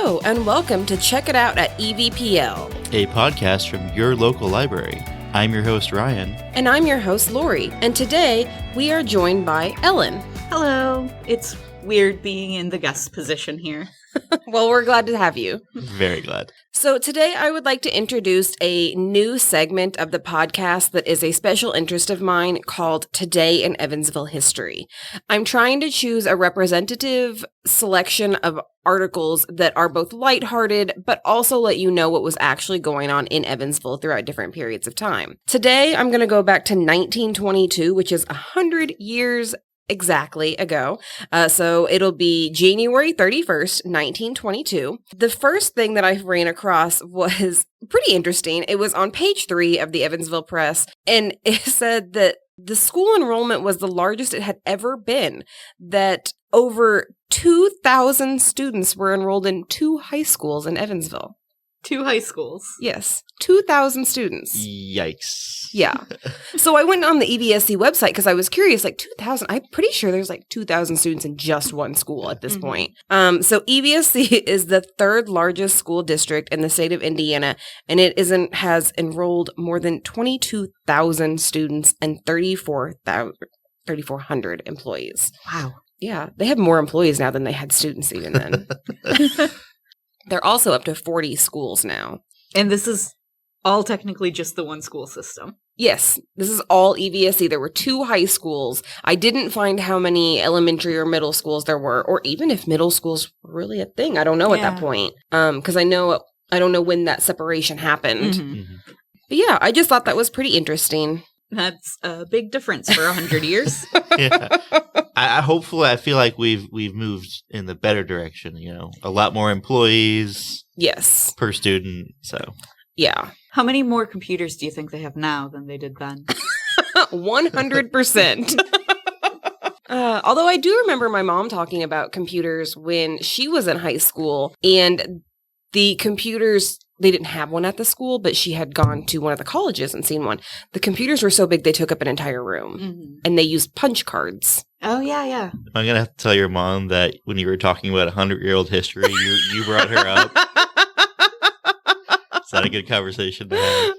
Hello, and welcome to Check It Out at EVPL, a podcast from your local library. I'm your host, Ryan. And I'm your host, Lori. And today, we are joined by Ellen. Hello. It's weird being in the guest position here. Well, we're glad to have you. Very glad. So today I would like to introduce a new segment of the podcast that is a special interest of mine called Today in Evansville History. I'm trying to choose a representative selection of articles that are both lighthearted, but also let you know what was actually going on in Evansville throughout different periods of time. Today I'm going to go back to 1922, which is 100 years exactly ago. So it'll be January 31st, 1922. The first thing that I ran across was pretty interesting. It was on page 3 of the Evansville Press, and it said that the school enrollment was the largest it had ever been, that over 2,000 students were enrolled in 2 high schools in Evansville. 2 high schools. Yes, 2,000 students. Yikes. Yeah. So I went on the EVSC website because I was curious, like 2,000, I'm pretty sure there's like 2,000 students in just one school at this point. So EVSC is the 3rd largest school district in the state of Indiana, and it has enrolled more than 22,000 students and 3,400 employees. Wow. Yeah, they have more employees now than they had students even then. They're also up to 40 schools now. And this is all technically just the one school system. Yes, this is all EVSC. There were 2 high schools. I didn't find how many elementary or middle schools there were, or even if middle schools were really a thing. I don't know at that point. Because I don't know when that separation happened. But yeah, I just thought that was pretty interesting. That's a big difference for 100 years. Yeah. Hopefully, I feel like we've moved in the better direction, a lot more employees. Yes. Per student, so. Yeah. How many more computers do you think they have now than they did then? 100%. Although I do remember my mom talking about computers when she was in high school, and the computers, they didn't have one at the school, but she had gone to one of the colleges and seen one. The computers were so big, they took up an entire room, and they used punch cards. Oh, yeah. I'm going to have to tell your mom that when you were talking about 100-year-old history, you brought her up. Is that a good conversation to have?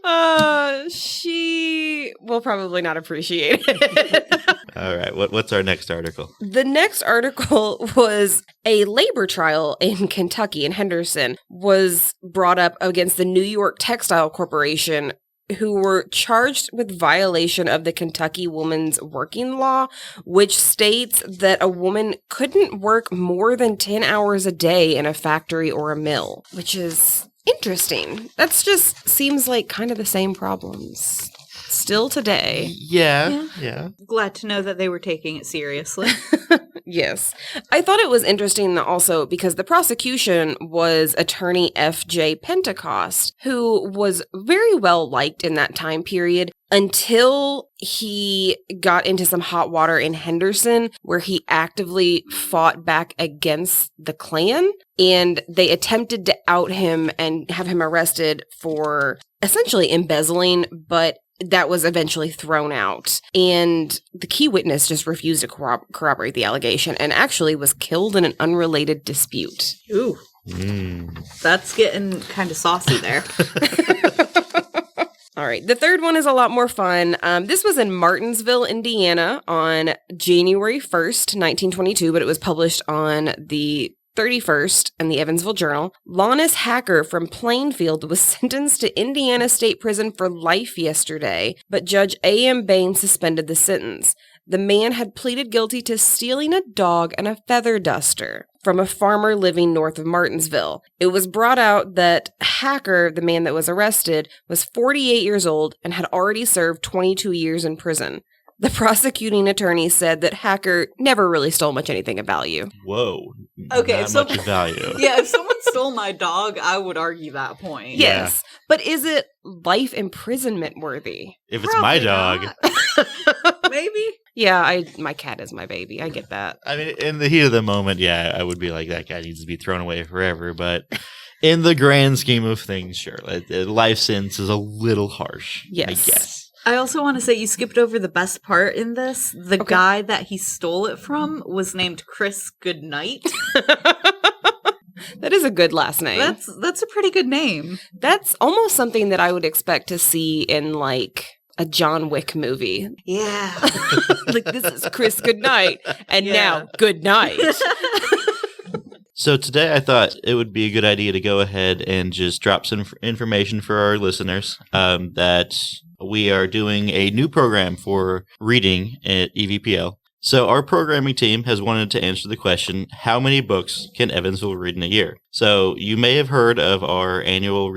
She will probably not appreciate it. All right. What's our next article? The next article was a labor trial in Kentucky, in Henderson, was brought up against the New York Textile Corporation, who were charged with violation of the Kentucky Women's Working Law, which states that a woman couldn't work more than 10 hours a day in a factory or a mill, which is interesting. That's just seems like kind of the same problems still today. Yeah. Glad to know that they were taking it seriously. Yes. I thought it was interesting also because the prosecution was attorney F.J. Pentecost, who was very well liked in that time period until he got into some hot water in Henderson, where he actively fought back against the Klan, and they attempted to out him and have him arrested for essentially embezzling, but that was eventually thrown out. And the key witness just refused to corroborate the allegation and actually was killed in an unrelated dispute. Ooh. That's getting kind of saucy there. All right. The third one is a lot more fun. This was in Martinsville, Indiana on January 1st, 1922, but it was published on the 31st in the Evansville Journal. Lohnes Hacker from Plainfield was sentenced to Indiana State Prison for life yesterday, but Judge A.M. Bain suspended the sentence. The man had pleaded guilty to stealing a dog and a feather duster from a farmer living north of Martinsville. It was brought out that Hacker, the man that was arrested, was 48 years old and had already served 22 years in prison. The prosecuting attorney said that Hacker never really stole much anything of value. Whoa. Okay, not much of value. Yeah, if someone stole my dog, I would argue that point. Yes, but is it life imprisonment worthy? If it's my dog. Maybe. Yeah, my cat is my baby. I get that. I mean, in the heat of the moment, yeah, I would be like, that guy needs to be thrown away forever. But in the grand scheme of things, sure. Life sentence is a little harsh, yes. I guess. I also want to say you skipped over the best part in this. The guy that he stole it from was named Chris Goodnight. That is a good last name. That's a pretty good name. That's almost something that I would expect to see in like a John Wick movie. Yeah. Like, this is Chris Goodnight, and now good night. So today I thought it would be a good idea to go ahead and just drop some information for our listeners that we are doing a new program for reading at EVPL. So our programming team has wanted to answer the question, how many books can Evansville read in a year? So you may have heard of our annual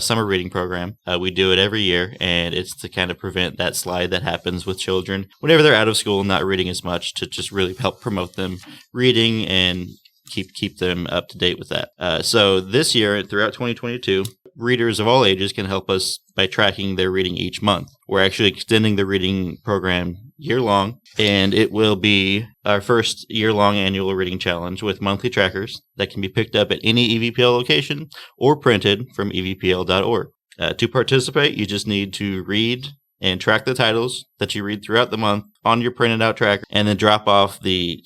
summer reading program. We do it every year, and it's to kind of prevent that slide that happens with children whenever they're out of school and not reading as much, to just really help promote them reading and keep them up to date with that. So this year, throughout 2022, readers of all ages can help us by tracking their reading each month. We're actually extending the reading program year-long, and it will be our first year-long annual reading challenge with monthly trackers that can be picked up at any EVPL location or printed from evpl.org. To participate, you just need to read and track the titles that you read throughout the month on your printed out tracker, and then drop off the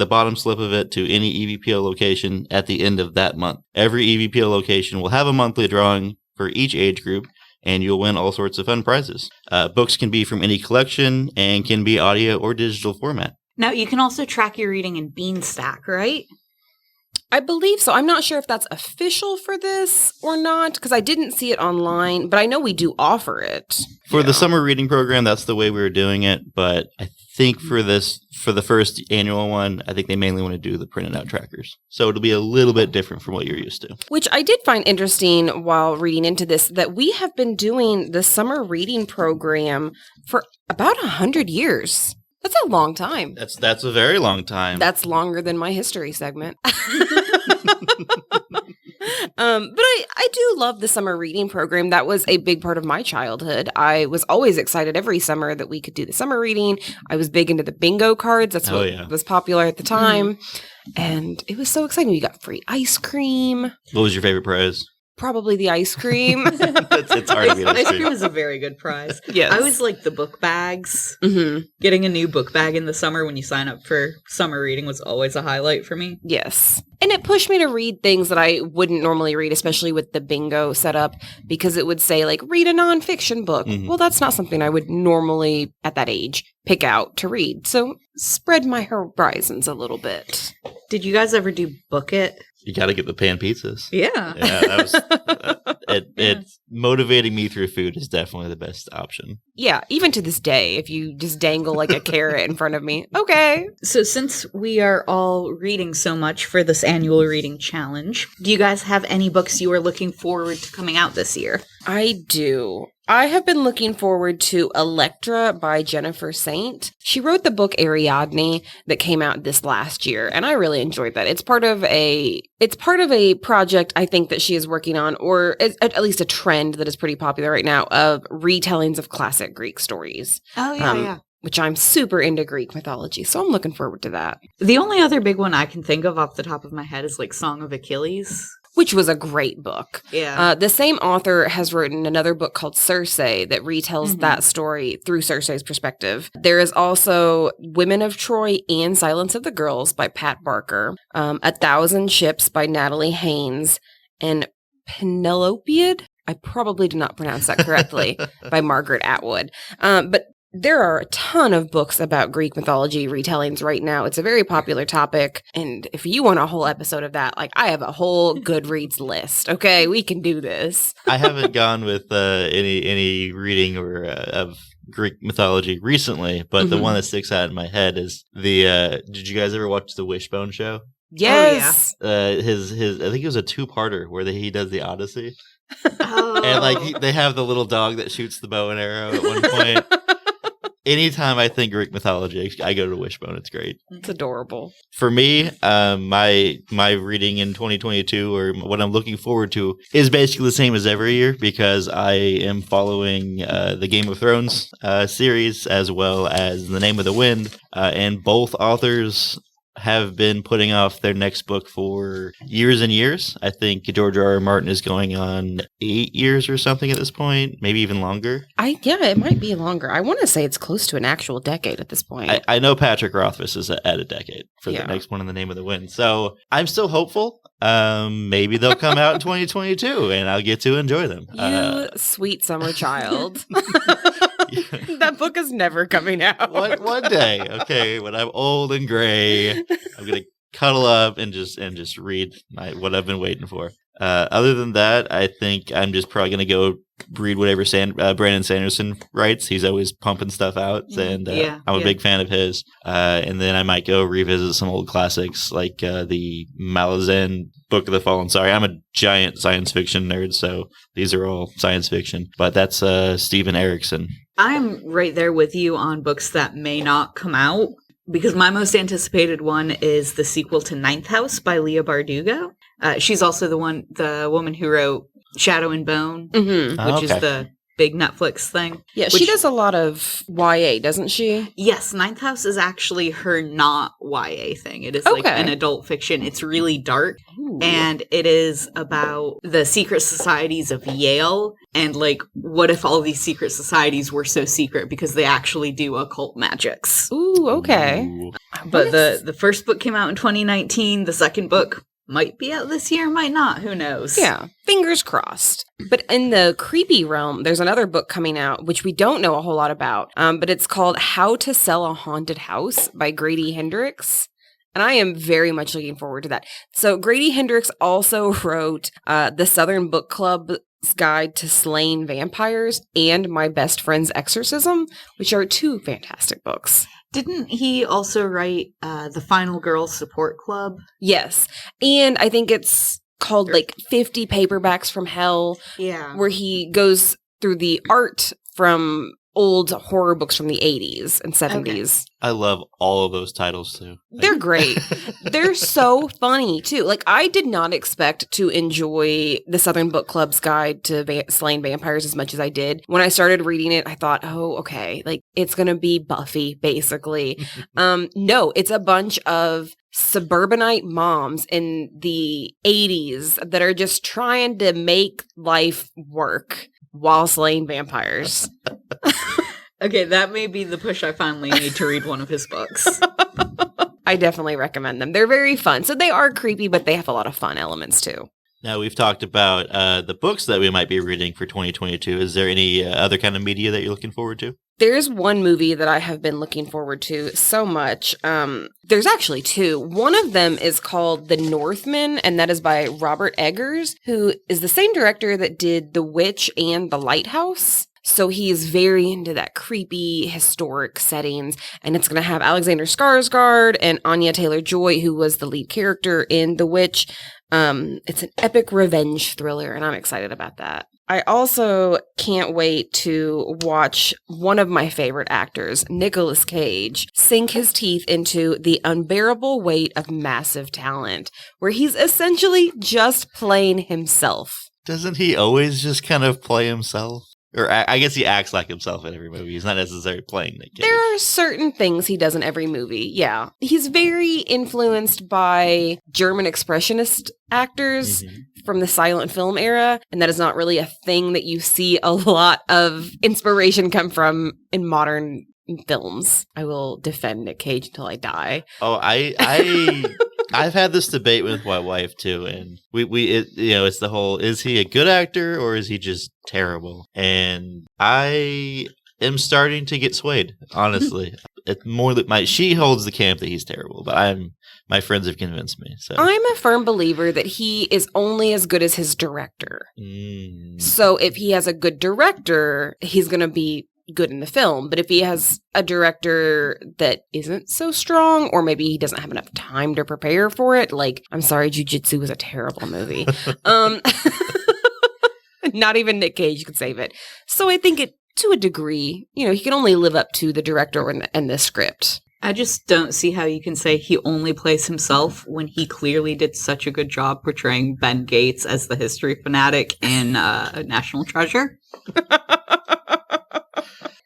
bottom slip of it to any EVPL location at the end of that month. Every EVPL location will have a monthly drawing for each age group, and you'll win all sorts of fun prizes. Books can be from any collection and can be audio or digital format. Now, you can also track your reading in Beanstack, right? I believe so. I'm not sure if that's official for this or not, because I didn't see it online, but I know we do offer it. For the summer reading program, that's the way we were doing it, but I think for the first annual one, I think they mainly want to do the printed out trackers. So it'll be a little bit different from what you're used to. Which I did find interesting while reading into this, that we have been doing the summer reading program for about 100 years. That's a long time. That's a very long time. That's longer than my history segment. But I do love the summer reading program. That was a big part of my childhood. I was always excited every summer that we could do the summer reading. I was big into the bingo cards. That's what was popular at the time. And it was so exciting. You got free ice cream. What was your favorite prize? Probably the ice cream. It's hard to get ice cream is a very good prize. Yes. I always like the book bags. Mm-hmm. Getting a new book bag in the summer when you sign up for summer reading was always a highlight for me. Yes. And it pushed me to read things that I wouldn't normally read, especially with the bingo setup, because it would say, like, read a nonfiction book. Mm-hmm. Well, that's not something I would normally, at that age, pick out to read. So spread my horizons a little bit. Did you guys ever do Book It? You got to get the pan pizzas. Yeah. That was it's motivating me through food is definitely the best option. Yeah, even to this day, if you just dangle like a carrot in front of me, okay. So since we are all reading so much for this annual reading challenge, do you guys have any books you are looking forward to coming out this year? I do. I have been looking forward to Electra by Jennifer Saint. She wrote the book Ariadne that came out this last year, and I really enjoyed that. It's part of a project I think that she is working on, or at least a trend that is pretty popular right now, of retellings of classic Greek stories. Oh, yeah. Which I'm super into Greek mythology, so I'm looking forward to that. The only other big one I can think of off the top of my head is like Song of Achilles. Which was a great book. Yeah. The same author has written another book called 𝗨𝗪 that retells that story through 𝗨𝗪's perspective. There is also Women of Troy and Silence of the Girls by Pat Barker, 1,000 Ships by Natalie Haynes, and 𝗦𝗫𝗄𝗫𝗪, I probably did not pronounce that correctly, by Margaret Atwood. But there are a ton of books about Greek mythology retellings right now. It's a very popular topic. And if you want a whole episode of that, like, I have a whole Goodreads list. Okay, we can do this. I haven't gone with any reading or of Greek mythology recently, but the one that sticks out in my head is the did you guys ever watch the Wishbone show? Yes. His I think it was a 2-parter where he does the Odyssey. Oh. And like they have the little dog that shoots the bow and arrow at one point. Anytime I think Greek mythology, I go to Wishbone. It's great. It's adorable. For me, my reading in 2022, or what I'm looking forward to, is basically the same as every year because I am following the Game of Thrones series as well as The Name of the Wind, and both authors have been putting off their next book for years and years. I think George R.R. Martin is going on 8 years or something at this point, maybe even longer. Yeah, it might be longer. I want to say it's close to an actual decade at this point. I know Patrick Rothfuss is at a decade for the next one in The Name of the Wind. So I'm still hopeful. Maybe they'll come out in 2022 and I'll get to enjoy them. You sweet summer child. That book is never coming out. One day, okay, when I'm old and gray, I'm gonna cuddle up and just read what I've been waiting for. Other than that, I think I'm just probably gonna go read whatever Brandon Sanderson writes. He's always pumping stuff out, and I'm a big fan of his. And then I might go revisit some old classics like the Malazan Book of the Fallen. Sorry, I'm a giant science fiction nerd, so these are all science fiction. But that's Steven Erikson. I'm right there with you on books that may not come out, because my most anticipated one is the sequel to Ninth House by Leigh Bardugo. She's also the woman who wrote Shadow and Bone, which is the big Netflix thing. Yeah, she does a lot of YA, doesn't she? Yes, Ninth House is actually her not YA thing. It is like an adult fiction. It's really dark. Ooh. And it is about the secret societies of Yale. And like, what if all these secret societies were so secret because they actually do occult magics? Ooh, okay. Ooh. But the first book came out in 2019. The second book might be out this year, might not. Who knows? Yeah, fingers crossed. But in the creepy realm, there's another book coming out, which we don't know a whole lot about. But it's called How to Sell a Haunted House by Grady Hendrix. And I am very much looking forward to that. So Grady Hendrix also wrote the Southern Book Club's Guide to Slaying Vampires and My Best Friend's Exorcism, which are two fantastic books. Didn't he also write The Final Girl Support Club? Yes. And I think it's called like 50 Paperbacks from Hell. Yeah. Where he goes through the art from old horror books from the 80s and 70s. I love all of those titles too. They're great. They're so funny too. Like, I did not expect to enjoy the Southern Book Club's Guide to Slaying Vampires as much as I did. When I started reading it, I thought, oh, okay, like it's going to be Buffy basically. No, it's a bunch of suburbanite moms in the 80s that are just trying to make life work while slaying vampires. Okay, that may be the push I finally need to read one of his books. I definitely recommend them. They're very fun. So they are creepy, but they have a lot of fun elements too. Now, we've talked about the books that we might be reading for 2022. Is there any other kind of media that you're looking forward to? There's one movie that I have been looking forward to so much. There's actually two. One of them is called The Northman, and that is by Robert Eggers, who is the same director that did The Witch and The Lighthouse. So he is very into that creepy, historic settings, and it's going to have Alexander Skarsgård and Anya Taylor-Joy, who was the lead character in The Witch. It's an epic revenge thriller, and I'm excited about that. I also can't wait to watch one of my favorite actors, Nicolas Cage, sink his teeth into The Unbearable Weight of Massive Talent, where he's essentially just playing himself. Doesn't he always just kind of play himself? Or I guess he acts like himself in every movie. He's not necessarily playing Nick Cage. There are certain things he does in every movie, yeah. He's very influenced by German expressionist actors from the silent film era, and that is not really a thing that you see a lot of inspiration come from in modern films. I will defend Nick Cage until I die. Oh, I've had this debate with my wife too, and it's the whole, is he a good actor or is he just terrible? And I am starting to get swayed, honestly. It's more that she holds the camp that he's terrible, but my friends have convinced me. So I'm a firm believer that he is only as good as his director. So if he has a good director, he's going to be good in the film. But if he has a director that isn't so strong, or maybe he doesn't have enough time to prepare for it, like, I'm sorry, Jiu-Jitsu was a terrible movie. Not even Nick Cage could save it. So I think to a degree, he can only live up to the director and the script. I just don't see how you can say he only plays himself when he clearly did such a good job portraying Ben Gates as the history fanatic in National Treasure.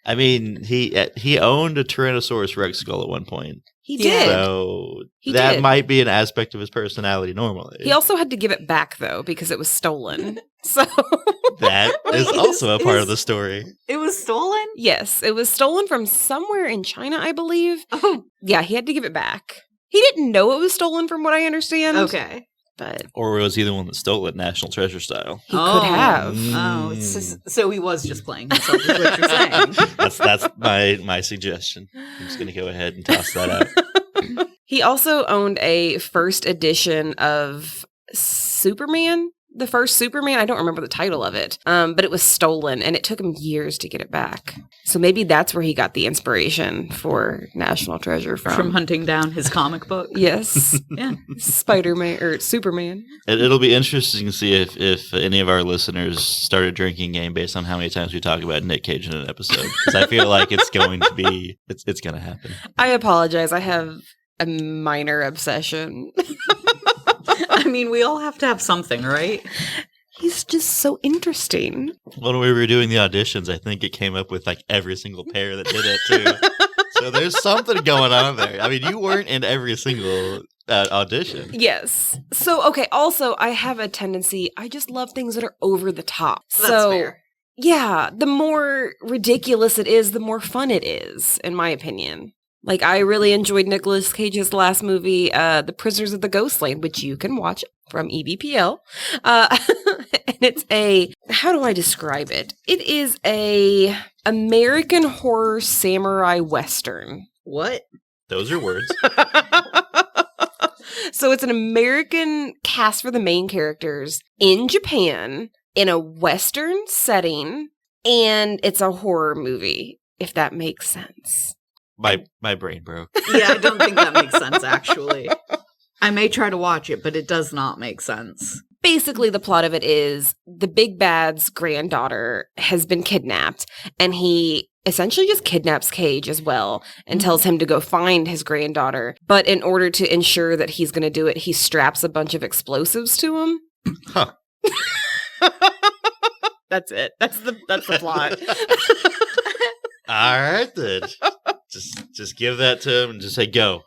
I mean, he owned a Tyrannosaurus Rex skull at one point. He did. So that might be an aspect of his personality normally. He also had to give it back, though, because it was stolen. So that is also a part of the story. It was stolen? Yes, it was stolen from somewhere in China, I believe. Oh. Yeah, he had to give it back. He didn't know it was stolen, from what I understand. Okay. But or was he the one that stole it, National Treasure style? He could have. Oh, so he was just playing himself, is what you're saying. That's my suggestion. I'm just going to go ahead and toss that out. He also owned a first edition of Superman. The first Superman, I don't remember the title of it, but it was stolen, and it took him years to get it back. So maybe that's where he got the inspiration for National Treasure from. From hunting down his comic book? Yes. Yeah. Spider-Man, or Superman. It'll be interesting to see if any of our listeners start a drinking game based on how many times we talk about Nick Cage in an episode. Because I feel like it's going to be, it's going to happen. I apologize. I have a minor obsession. I mean, we all have to have something, right? He's just so interesting. When we were doing the auditions, I think it came up with like every single pair that did it too. So there's something going on there. I mean, you weren't in every single audition. Yes. So, okay, also, I have a tendency, I just love things that are over the top. That's fair. Yeah, the more ridiculous it is, the more fun it is, in my opinion. Like, I really enjoyed Nicolas Cage's last movie, The Prisoners of the Ghostland, which you can watch from EVPL. And it's how do I describe it? It is a American horror samurai western. What? Those are words. So it's an American cast for the main characters in Japan in a western setting, and it's a horror movie, if that makes sense. My brain broke. Yeah, I don't think that makes sense, actually. I may try to watch it, but it does not make sense. Basically, the plot of it is the big bad's granddaughter has been kidnapped, and he essentially just kidnaps Cage as well and tells him to go find his granddaughter. But in order to ensure that he's going to do it, he straps a bunch of explosives to him. Huh. That's it. That's the plot. All right, then. Just give that to him and just say, go.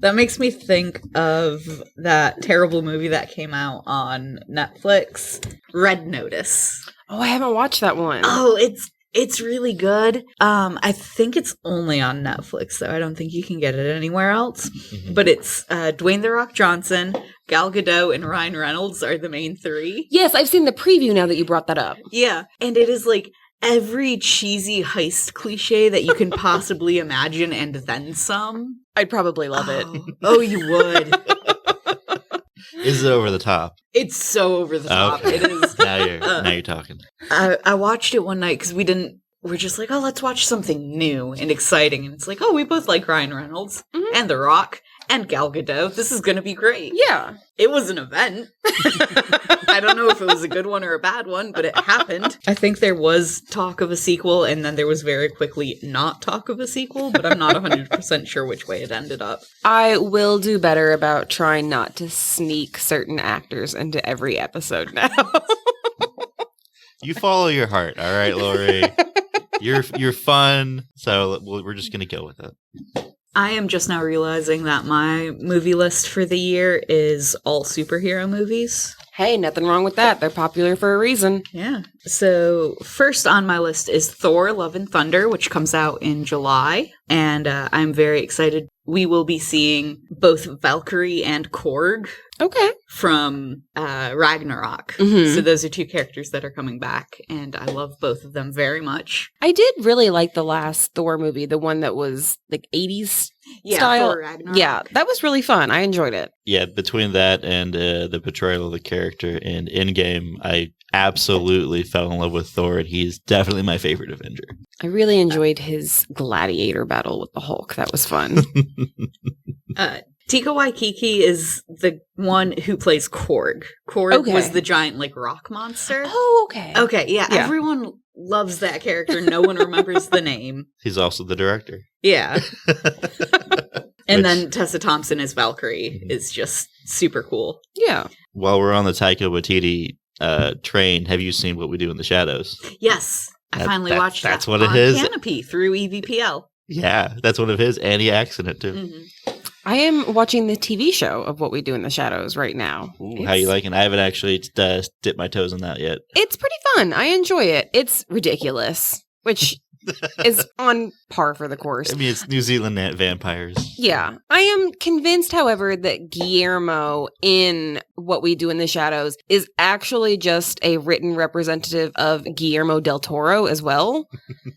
That makes me think of that terrible movie that came out on Netflix, Red Notice. Oh, I haven't watched that one. Oh, it's really good. I think it's only on Netflix, though. I don't think you can get it anywhere else. Mm-hmm. But it's Dwayne "The Rock" Johnson, Gal Gadot, and Ryan Reynolds are the main three. Yes, I've seen the preview now that you brought that up. Yeah, and it is like every cheesy heist cliche that you can possibly imagine and then some. I'd probably love it. Oh, you would. Is it over the top? It's so over the top. Okay. It is. Now you're talking. I watched it one night because we're just like, oh, let's watch something new and exciting. And it's like, oh, we both like Ryan Reynolds and The Rock and Gal Gadot. This is going to be great. Yeah. It was an event. I don't know if it was a good one or a bad one, but it happened. I think there was talk of a sequel, and then there was very quickly not talk of a sequel, but I'm not 100% sure which way it ended up. I will do better about trying not to sneak certain actors into every episode now. You follow your heart, all right, Lori? You're fun, so we're just going to go with it. I am just now realizing that my movie list for the year is all superhero movies. Hey, nothing wrong with that. They're popular for a reason. Yeah. So first on my list is Thor: Love and Thunder, which comes out in July. And I'm very excited. We will be seeing both Valkyrie and Korg. Okay. From Ragnarok. Mm-hmm. So those are two characters that are coming back, and I love both of them very much. I did really like the last Thor movie, the one that was like 80s style. Thor Ragnarok. Yeah, that was really fun. I enjoyed it. Yeah, between that and the portrayal of the character in Endgame, I absolutely fell in love with Thor, and he's definitely my favorite Avenger. I really enjoyed his gladiator battle with the Hulk. That was fun. 𝗕cie Waikiki is the one who plays Korg. Korg was the giant, like, rock monster. Oh, okay. Okay, yeah. Everyone loves that character. No one remembers the name. He's also the director. Yeah. And then Tessa Thompson as Valkyrie is just super cool. Yeah. While we're on the Taika Waititi train, have you seen What We Do in the Shadows? Yes. I finally watched that. That's what it is. Canopy through EVPL. Yeah, that's one of his, and he acts in it too. Mm-hmm. I am watching the TV show of What We Do in the Shadows right now. Ooh, how you liking? I haven't actually dipped my toes in that yet. It's pretty fun. I enjoy it. It's ridiculous, which is on par for the course. I mean, it's New Zealand vampires. Yeah. I am convinced, however, that Guillermo in What We Do in the Shadows is actually just a written representative of Guillermo del Toro as well.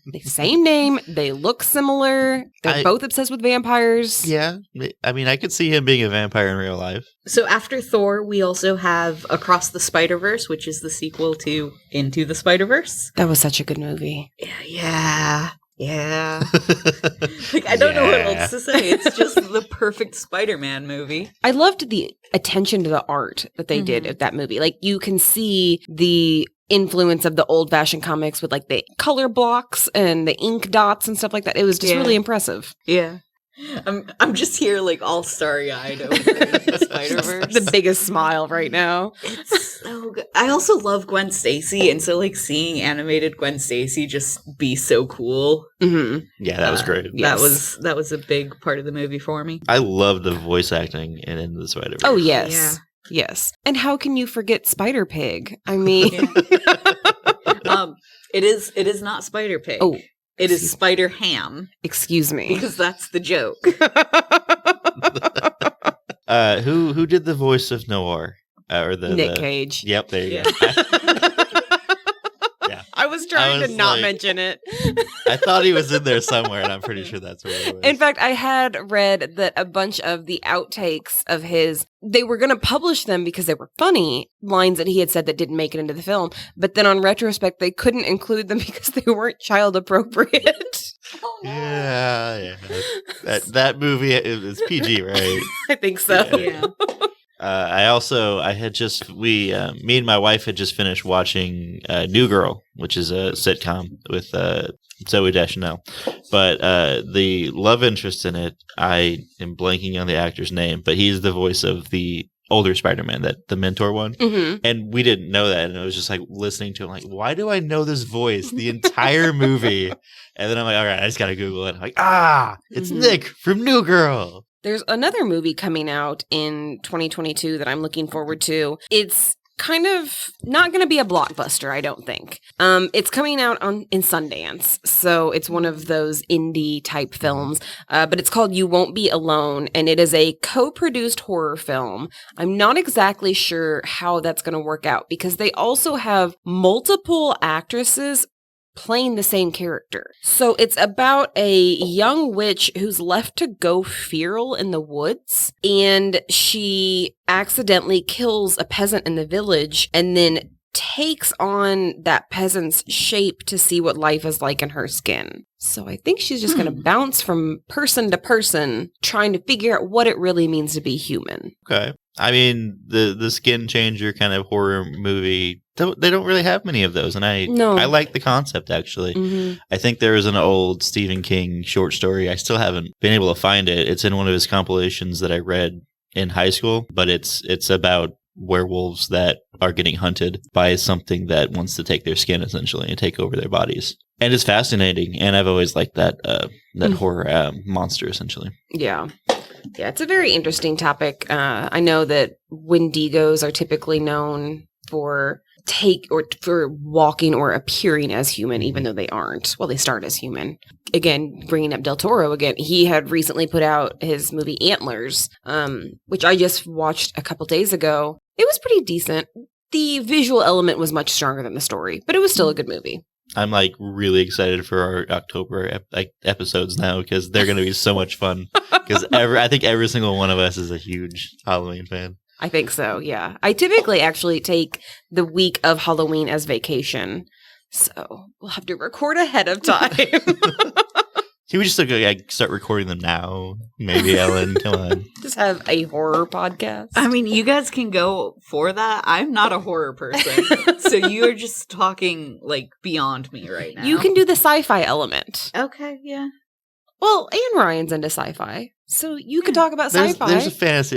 The same name. They look similar. They're both obsessed with vampires. Yeah. I mean, I could see him being a vampire in real life. So after Thor, we also have Across the Spider-Verse, which is the sequel to Into the Spider-Verse. That was such a good movie. Yeah. Like, I don't know what else to say. It's just the perfect Spider-Man movie. I loved the attention to the art that they did at that movie. Like, you can see the influence of the old-fashioned comics with, like, the color blocks and the ink dots and stuff like that. It was just really impressive. Yeah. I'm just here, like, all starry-eyed over the Spider-Verse. The biggest smile right now. It's so good. I also love Gwen Stacy, and so, like, seeing animated Gwen Stacy just be so cool. Mm-hmm. Yeah, that was great. Yes. That was a big part of the movie for me. I love the voice acting in Into the Spider-Verse. Oh, yes. Yeah. Yes. And how can you forget Spider-Pig? I mean... It is not Spider-Pig. Oh. It is SpiderHam. Excuse me. Because that's the joke. Who did the voice of Noir? Nick Cage. Yep, there you go. Yeah. I was trying to not mention it. I thought he was in there somewhere, and I'm pretty sure that's where it was. In fact, I had read that a bunch of the outtakes of his, they were going to publish them because they were funny lines that he had said that didn't make it into the film. But then on retrospect, they couldn't include them because they weren't child appropriate. Oh, no. Yeah. That movie is PG, right? I think so. Yeah. Me and my wife had just finished watching New Girl, which is a sitcom with Zooey Deschanel. But the love interest in it, I am blanking on the actor's name, but he's the voice of the older Spider-Man, the mentor one. Mm-hmm. And we didn't know that. And I was just like listening to him, like, why do I know this voice the entire movie? And then I'm like, all right, I just got to Google it. I'm like, it's Nick from New Girl. There's another movie coming out in 2022 that I'm looking forward to. It's kind of not going to be a blockbuster, I don't think. It's coming out in Sundance, so it's one of those indie type films, but it's called You Won't Be Alone, and it is a co-produced horror film. I'm not exactly sure how that's going to work out because they also have multiple actresses playing the same character. So it's about a young witch who's left to go feral in the woods, and she accidentally kills a peasant in the village and then takes on that peasant's shape to see what life is like in her skin. So I think she's just going to bounce from person to person, trying to figure out what it really means to be human. Okay. I mean, the skin changer kind of horror movie, they don't really have many of those. And I like the concept, actually. Mm-hmm. I think there is an old Stephen King short story. I still haven't been able to find it. It's in one of his compilations that I read in high school, but it's about werewolves that are getting hunted by something that wants to take their skin, essentially, and take over their bodies. And it's fascinating, and I've always liked that horror monster, essentially. Yeah. Yeah, it's a very interesting topic. I know that Wendigos are typically known for walking or appearing as human, even though they aren't. Well, they start as human. Again, bringing up Del Toro again, he had recently put out his movie Antlers, which I just watched a couple days ago. It was pretty decent. The visual element was much stronger than the story, but it was still a good movie. I'm like really excited for our October episodes now because they're going to be so much fun. Because I think every single one of us is a huge Halloween fan. I think so, yeah. I typically actually take the week of Halloween as vacation, so we'll have to record ahead of time. Can we just start recording them now? Maybe, Ellen, come on. Just have a horror podcast. I mean, you guys can go for that. I'm not a horror person, so you're just talking like beyond me right now. You can do the sci-fi element. Okay, yeah. Well, Anne Ryan's into sci-fi, so you could talk about sci-fi. There's a fantasy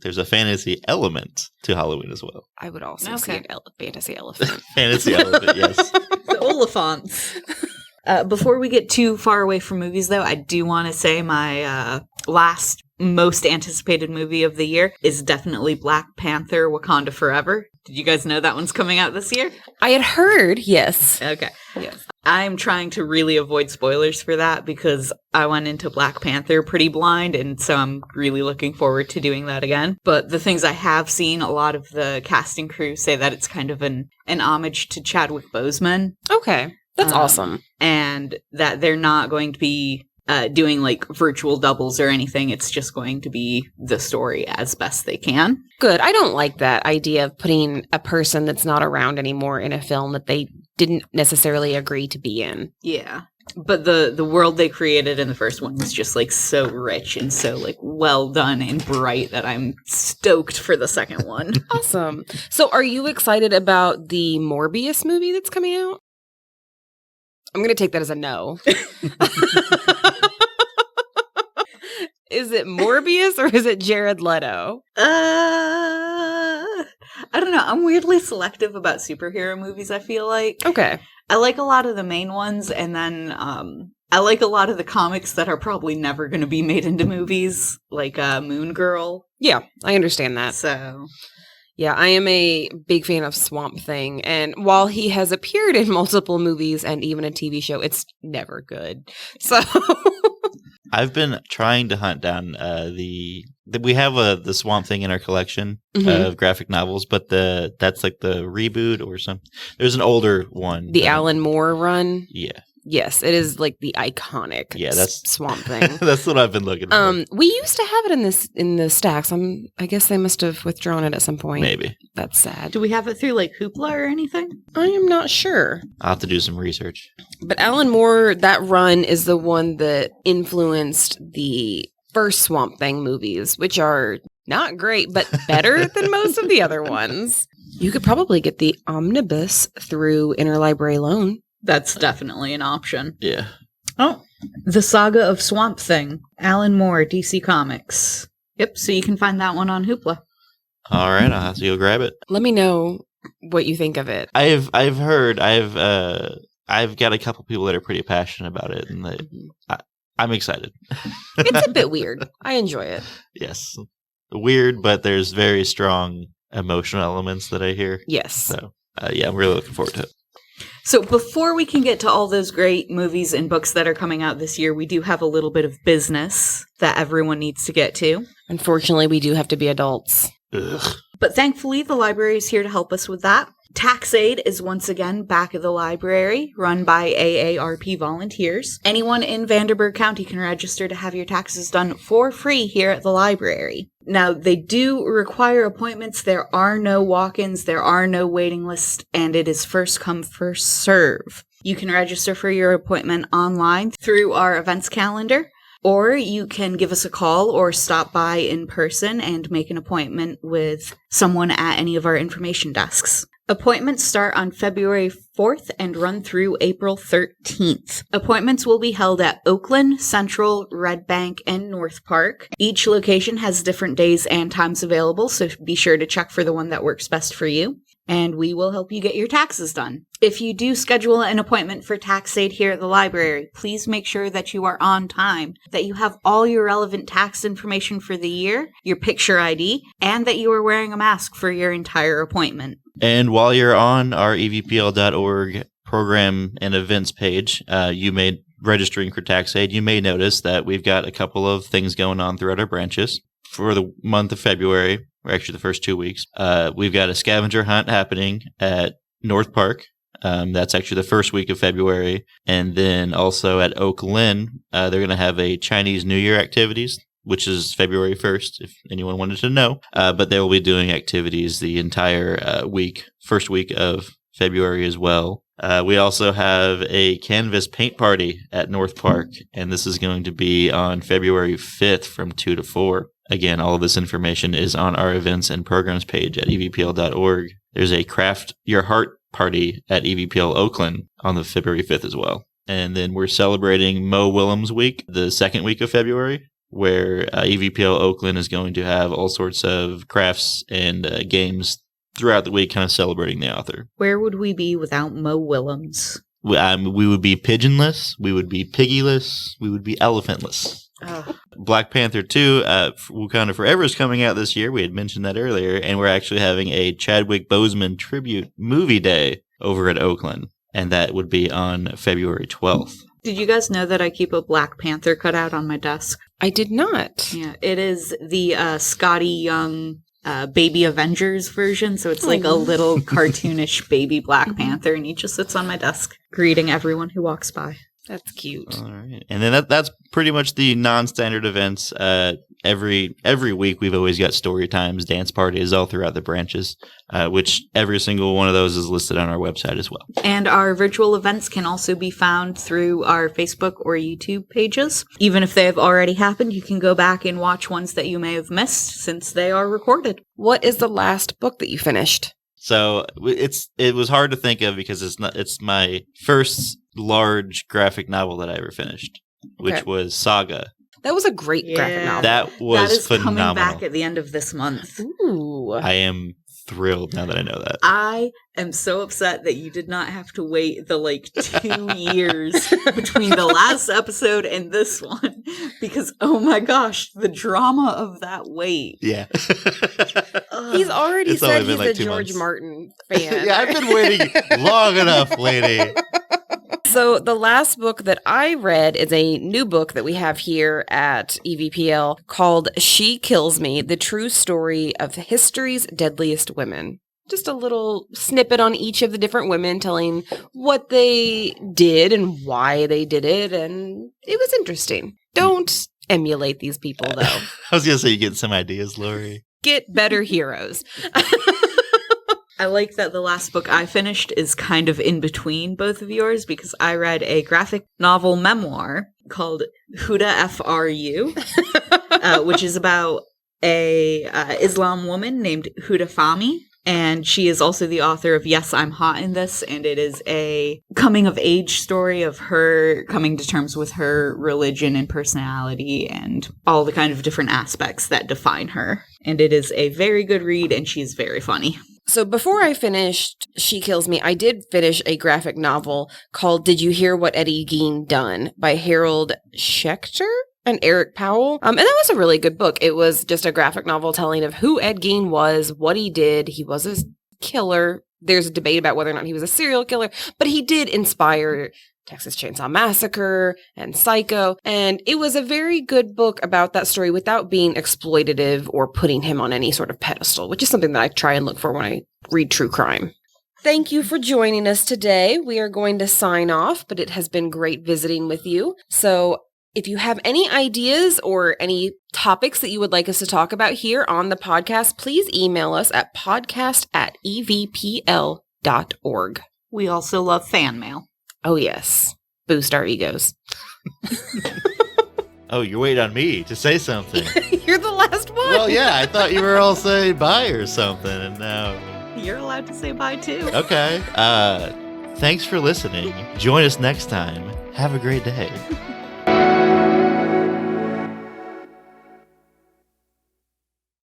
There's a fantasy element to Halloween as well. I would also see an fantasy elephant. Fantasy elephant, yes. The Oliphants. Before we get too far away from movies, though, I do want to say my last most anticipated movie of the year is definitely Black Panther: Wakanda Forever. Did you guys know that one's coming out this year? I had heard, yes. Okay. Yes. I'm trying to really avoid spoilers for that because I went into Black Panther pretty blind, and so I'm really looking forward to doing that again. But the things I have seen, a lot of the casting crew say that it's kind of an homage to Chadwick Boseman. Okay. That's awesome. And that they're not going to be doing like virtual doubles or anything. It's just going to be the story as best they can. Good. I don't like that idea of putting a person that's not around anymore in a film that they didn't necessarily agree to be in. Yeah. But the world they created in the first one was just like so rich and so like well done and bright that I'm stoked for the second one. Awesome. So are you excited about the Morbius movie that's coming out? I'm going to take that as a no. Is it Morbius or is it Jared Leto? I don't know. I'm weirdly selective about superhero movies, I feel like. Okay. I like a lot of the main ones, and then I like a lot of the comics that are probably never going to be made into movies, like Moon Girl. Yeah, I understand that. So... yeah, I am a big fan of Swamp Thing, and while he has appeared in multiple movies and even a TV show, it's never good. So... I've been trying to hunt down we have the Swamp Thing in our collection of graphic novels, but that's like the reboot or something. There's an older one. The Alan Moore run? Yeah. Yes, it is like the iconic that's Swamp Thing. That's what I've been looking for. We used to have it in the stacks. I guess they must have withdrawn it at some point. Maybe. That's sad. Do we have it through like Hoopla or anything? I am not sure. I'll have to do some research. But Alan Moore, that run is the one that influenced the first Swamp Thing movies, which are not great, but better than most of the other ones. You could probably get the omnibus through Interlibrary Loan. That's definitely an option. Yeah. Oh, The Saga of Swamp Thing. Alan Moore, DC Comics. Yep, so you can find that one on Hoopla. All right, I'll have to go grab it. Let me know what you think of it. I've heard, I've got a couple people that are pretty passionate about it, and I'm excited. It's a bit weird. I enjoy it. Yes. Weird, but there's very strong emotional elements that I hear. Yes. So, yeah, I'm really looking forward to it. So before we can get to all those great movies and books that are coming out this year, we do have a little bit of business that everyone needs to get to. Unfortunately, we do have to be adults. Ugh. But thankfully, the library is here to help us with that. Tax Aid is once again back at the library, run by AARP volunteers. Anyone in Vanderburgh County can register to have your taxes done for free here at the library. Now, they do require appointments. There are no walk-ins, there are no waiting lists, and it is first come, first serve. You can register for your appointment online through our events calendar, or you can give us a call or stop by in person and make an appointment with someone at any of our information desks. Appointments start on February 4th and run through April 13th. Appointments will be held at Oakland, Central, Red Bank, and North Park. Each location has different days and times available, so be sure to check for the one that works best for you. And we will help you get your taxes done. If you do schedule an appointment for Tax Aid here at the library, please make sure that you are on time, that you have all your relevant tax information for the year, your picture ID, and that you are wearing a mask for your entire appointment. And while you're on our EVPL.org program and events page, registering for Tax Aid, you may notice that we've got a couple of things going on throughout our branches. For the month of February, or actually the first 2 weeks, we've got a scavenger hunt happening at North Park. That's actually the first week of February. And then also at Oakland, they're going to have a Chinese New Year activities, which is February 1st, if anyone wanted to know. But they will be doing activities the entire first week of February as well. We also have a canvas paint party at North Park, and this is going to be on February 5th from 2 to 4. Again, all of this information is on our events and programs page at evpl.org. There's a Craft Your Heart party at EVPL Oakland on the February 5th as well. And then we're celebrating Mo Willems Week, the second week of February, where EVPL Oakland is going to have all sorts of crafts and games throughout the week, kind of celebrating the author. Where would we be without Mo Willems? We would be pigeonless, we would be piggyless, we would be elephantless. Black Panther 2, Wakanda Forever is coming out this year. We had mentioned that earlier. And we're actually having a Chadwick Boseman tribute movie day over at Oakland. And that would be on February 12th. Did you guys know that I keep a Black Panther cutout on my desk? I did not. Yeah, it is the Scotty Young Baby Avengers version. So it's like a little cartoonish baby Black Panther. And he just sits on my desk greeting everyone who walks by. That's cute. All right. And then that's pretty much the non-standard events. Every week we've always got story times, dance parties all throughout the branches, which every single one of those is listed on our website as well. And our virtual events can also be found through our Facebook or YouTube pages. Even if they have already happened, you can go back and watch ones that you may have missed since they are recorded. What is the last book that you finished? So it was hard to think of because it's my first large graphic novel that I ever finished, which was Saga. That was a great graphic novel. That was phenomenal. Coming back at the end of this month. Ooh. I am thrilled now that I know that. I am so upset that you did not have to wait the 2 years between the last episode and this one, because oh my gosh, the drama of that wait. Yeah. He's already said he's a George Martin fan. Yeah, I've been waiting long enough, lady. So the last book that I read is a new book that we have here at EVPL called 𝗕cie 𝗃𝗀𝗪, The True Story of History's Deadliest Women. Just a little snippet on each of the different women telling what they did and why they did it, and it was interesting. Don't emulate these people, though. I was going to say you get some ideas, Lori. Get better heroes. I like that the last book I finished is kind of in between both of yours because I read a graphic novel memoir called 𝗕𝗬𝗪, which is about a Islam woman named 𝗕𝗬𝗪. And she is also the author of Yes, I'm Hot in This, and it is a coming-of-age story of her coming to terms with her religion and personality and all the kind of different aspects that define her. And it is a very good read, and she's very funny. So before I finished 𝗕cie 𝗃𝗀𝗪, I did finish a graphic novel called Did You Hear What Eddie Gein Done? By Harold Schechter and Eric Powell. And that was a really good book. It was just a graphic novel telling of who Ed Gein was, what he did. He was a killer. There's a debate about whether or not he was a serial killer, but he did inspire Texas Chainsaw Massacre and Psycho. And it was a very good book about that story without being exploitative or putting him on any sort of pedestal, which is something that I try and look for when I read true crime. Thank you for joining us today. We are going to sign off, but it has been great visiting with you. So if you have any ideas or any topics that you would like us to talk about here on the podcast, please email us at podcast@evpl.org. We also love fan mail. Oh, yes. Boost our egos. Oh, you're waiting on me to say something. You're the last one. Well, yeah, I thought you were all saying bye or something, and now... You're allowed to say bye, too. Okay. Thanks for listening. Join us next time. Have a great day.